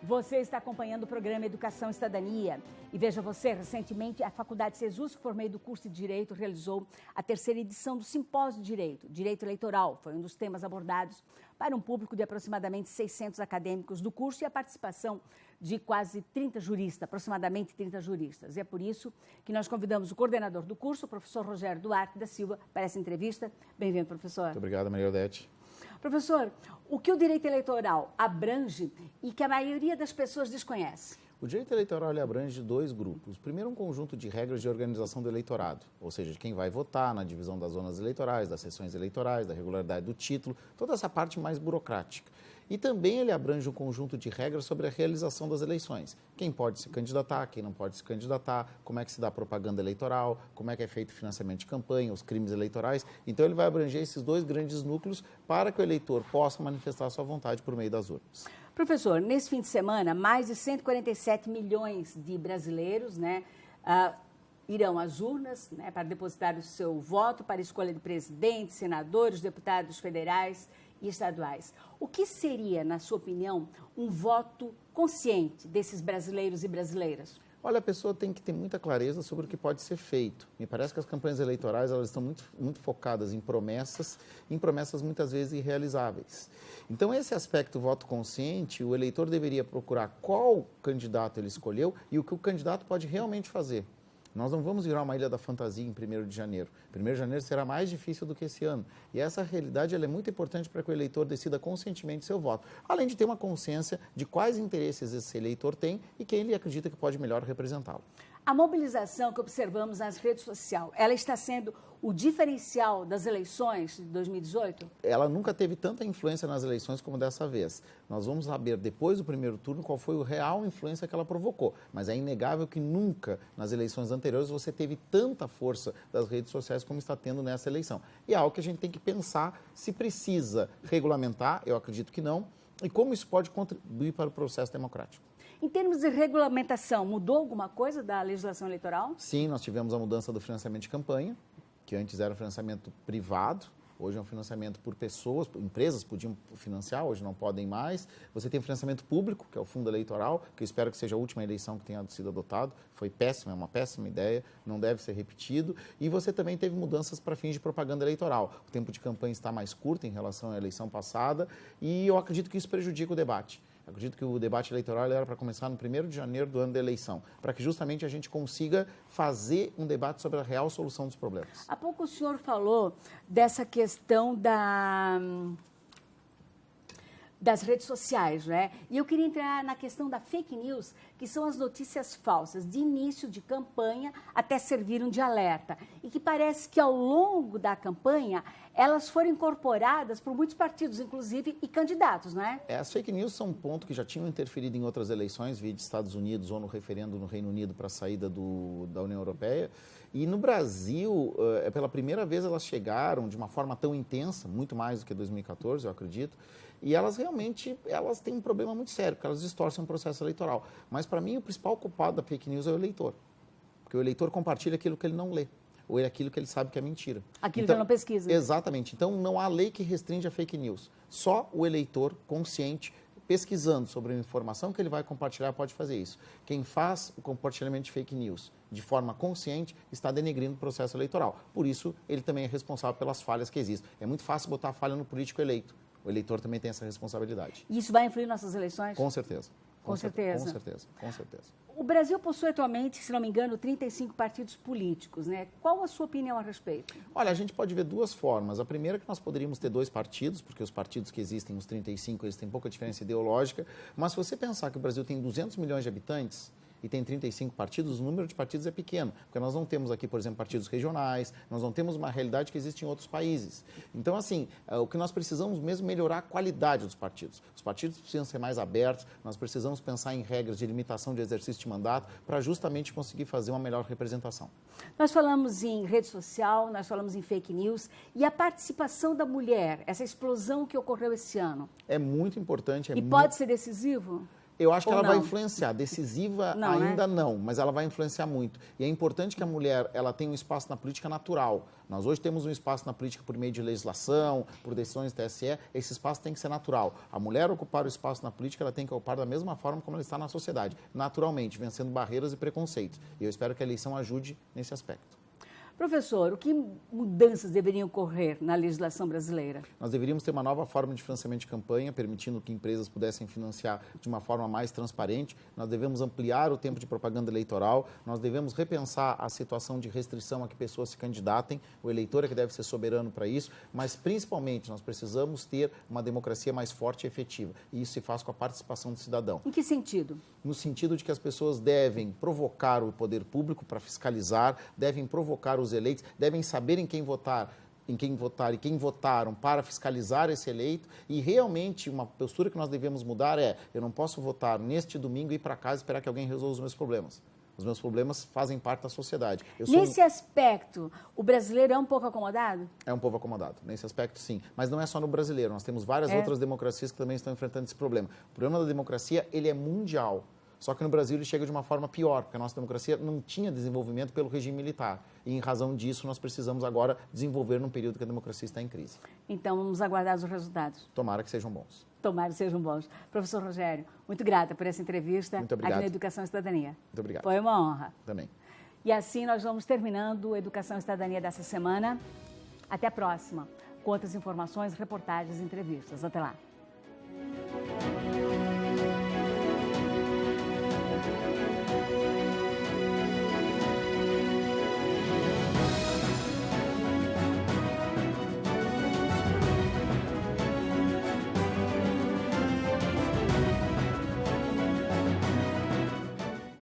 Você está acompanhando o programa Educação e Cidadania. E veja você, recentemente a Faculdade Cesuz, que por meio do curso de Direito, realizou a terceira edição do Simpósio de Direito. Direito Eleitoral foi um dos temas abordados para um público de aproximadamente 600 acadêmicos do curso e a participação de quase 30 juristas, aproximadamente 30 juristas. E é por isso que nós convidamos o coordenador do curso, o professor Rogério Duarte da Silva, para essa entrevista. Bem-vindo, professor. Muito obrigado, Maria Odete. Professor, o que o direito eleitoral abrange e que a maioria das pessoas desconhece? O direito eleitoral abrange dois grupos. Primeiro, um conjunto de regras de organização do eleitorado, ou seja, de quem vai votar, na divisão das zonas eleitorais, das sessões eleitorais, da regularidade do título, toda essa parte mais burocrática. E também ele abrange um conjunto de regras sobre a realização das eleições. Quem pode se candidatar, quem não pode se candidatar, como é que se dá propaganda eleitoral, como é que é feito o financiamento de campanha, os crimes eleitorais. Então ele vai abranger esses dois grandes núcleos para que o eleitor possa manifestar sua vontade por meio das urnas. Professor, nesse fim de semana, mais de 147 milhões de brasileiros, irão às urnas, para depositar o seu voto para a escolha de presidentes, senadores, deputados federais e estaduais. O que seria, na sua opinião, um voto consciente desses brasileiros e brasileiras? Olha, a pessoa tem que ter muita clareza sobre o que pode ser feito. Me parece que as campanhas eleitorais elas estão muito focadas em promessas muitas vezes irrealizáveis. Então, esse aspecto voto consciente, o eleitor deveria procurar qual candidato ele escolheu e o que o candidato pode realmente fazer. Nós não vamos virar uma ilha da fantasia em 1º de janeiro. 1º de janeiro será mais difícil do que esse ano. E essa realidade ela é muito importante para que o eleitor decida conscientemente seu voto. Além de ter uma consciência de quais interesses esse eleitor tem e quem ele acredita que pode melhor representá-lo. A mobilização que observamos nas redes sociais, ela está sendo o diferencial das eleições de 2018? Ela nunca teve tanta influência nas eleições como dessa vez. Nós vamos saber, depois do primeiro turno, qual foi a real influência que ela provocou. Mas é inegável que nunca, nas eleições anteriores, você teve tanta força das redes sociais como está tendo nessa eleição. E é algo que a gente tem que pensar se precisa regulamentar, eu acredito que não, e como isso pode contribuir para o processo democrático. Em termos de regulamentação, mudou alguma coisa da legislação eleitoral? Sim, nós tivemos a mudança do financiamento de campanha, que antes era um financiamento privado, hoje é um financiamento por pessoas, empresas podiam financiar, hoje não podem mais. Você tem o financiamento público, que é o fundo eleitoral, que eu espero que seja a última eleição que tenha sido adotado. Foi péssima, é uma péssima ideia, não deve ser repetido. E você também teve mudanças para fins de propaganda eleitoral. O tempo de campanha está mais curto em relação à eleição passada e eu acredito que isso prejudica o debate. Eu acredito que o debate eleitoral era para começar no 1º de janeiro do ano da eleição, para que justamente a gente consiga fazer um debate sobre a real solução dos problemas. Há pouco o senhor falou dessa questão das redes sociais, né? E eu queria entrar na questão da fake news, que são as notícias falsas de início de campanha até serviram de alerta. E que parece que ao longo da campanha elas foram incorporadas por muitos partidos, inclusive, e candidatos, né? As fake news são um ponto que já tinham interferido em outras eleições, via de Estados Unidos ou no referendo no Reino Unido para a saída da União Europeia. E no Brasil, pela primeira vez elas chegaram de uma forma tão intensa, muito mais do que 2014, eu acredito, e elas realmente têm um problema muito sério, porque elas distorcem o processo eleitoral. Mas, para mim, o principal culpado da fake news é o eleitor, porque o eleitor compartilha aquilo que ele não lê, ou é aquilo que ele sabe que é mentira. Aquilo que ele não pesquisa. Exatamente. Então, não há lei que restringe a fake news. Só o eleitor consciente, pesquisando sobre a informação que ele vai compartilhar, pode fazer isso. Quem faz o compartilhamento de fake news de forma consciente está denegrindo o processo eleitoral. Por isso, ele também é responsável pelas falhas que existem. É muito fácil botar a falha no político eleito. O eleitor também tem essa responsabilidade. E isso vai influir nas nossas eleições? Com certeza. Com certeza. Com certeza, com certeza. O Brasil possui atualmente, se não me engano, 35 partidos políticos, né? Qual a sua opinião a respeito? Olha, a gente pode ver duas formas. A primeira é que nós poderíamos ter 2 partidos, porque os partidos que existem, os 35, eles têm pouca diferença ideológica. Mas se você pensar que o Brasil tem 200 milhões de habitantes e tem 35 partidos, o número de partidos é pequeno, porque nós não temos aqui, por exemplo, partidos regionais, nós não temos uma realidade que existe em outros países. Então, assim, o que nós precisamos mesmo é melhorar a qualidade dos partidos. Os partidos precisam ser mais abertos, nós precisamos pensar em regras de limitação de exercício de mandato para justamente conseguir fazer uma melhor representação. Nós falamos em rede social, nós falamos em fake news e a participação da mulher, essa explosão que ocorreu esse ano. É muito importante. Pode ser decisivo? Eu acho que Ou ela vai não? influenciar. Decisiva Não, né? ainda não, mas ela vai influenciar muito. E é importante que a mulher ela tenha um espaço na política natural. Nós hoje temos um espaço na política por meio de legislação, por decisões do TSE. Esse espaço tem que ser natural. A mulher ocupar o espaço na política, ela tem que ocupar da mesma forma como ela está na sociedade, naturalmente, vencendo barreiras e preconceitos. E eu espero que a eleição ajude nesse aspecto. Professor, o que mudanças deveriam ocorrer na legislação brasileira? Nós deveríamos ter uma nova forma de financiamento de campanha, permitindo que empresas pudessem financiar de uma forma mais transparente. Nós devemos ampliar o tempo de propaganda eleitoral. Nós devemos repensar a situação de restrição a que pessoas se candidatem. O eleitor é que deve ser soberano para isso. Mas, principalmente, nós precisamos ter uma democracia mais forte e efetiva. E isso se faz com a participação do cidadão. Em que sentido? No sentido de que as pessoas devem provocar o poder público para fiscalizar, devem provocar os eleitos, devem saber em quem votar e quem votaram para fiscalizar esse eleito. E realmente uma postura que nós devemos mudar é: eu não posso votar neste domingo e ir para casa e esperar que alguém resolva os meus problemas. Os meus problemas fazem parte da sociedade. Nesse aspecto, o brasileiro é um pouco acomodado? É um povo acomodado. Nesse aspecto, sim. Mas não é só no brasileiro. Nós temos várias outras democracias que também estão enfrentando esse problema. O problema da democracia, ele é mundial. Só que no Brasil ele chega de uma forma pior, porque a nossa democracia não tinha desenvolvimento pelo regime militar. E em razão disso, nós precisamos agora desenvolver num período que a democracia está em crise. Então, vamos aguardar os resultados. Tomara que sejam bons. Tomara que sejam bons. Professor Rogério, muito grata por essa entrevista Muito obrigado. aqui na Educação e Cidadania. Muito obrigado. Foi uma honra. Também. E assim nós vamos terminando a Educação e Cidadania dessa semana. Até a próxima, com outras informações, reportagens e entrevistas. Até lá.